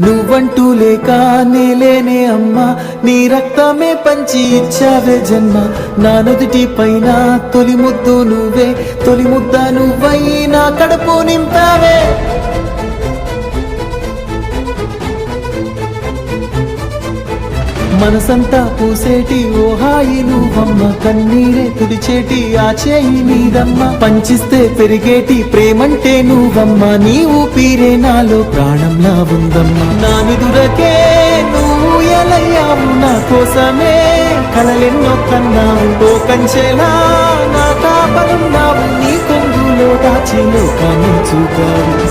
నువ్వంటూ లేక నేలేనే అమ్మా, నీ రక్తమే పంచి ఇచ్చావే జన్మ. నా నుదుటి పైన తొలి ముద్దు నువ్వే, తొలి ముద్ద నువ్వై నా కడుపు నింపావే. మనసంతా పూసేటి ఓ హాయి నువ్వమ్మ, కన్నీరే తుడిచేటి ఆ చేయి నీదమ్మ. పంచిస్తే పెరిగేటి ప్రేమంటే నువ్వమ్మ, నీ ఊపిరే నాలో ప్రాణంలా ఉందమ్మా. నా నిదురకే నువ్వు ఎలయ్యావు, నా కోసమే కలలెన్నో కన్నావు. ఓ కంచెలా నా కాపలున్నావు, నీ కొంగులో దాచి లోకాన్ని చూపావు.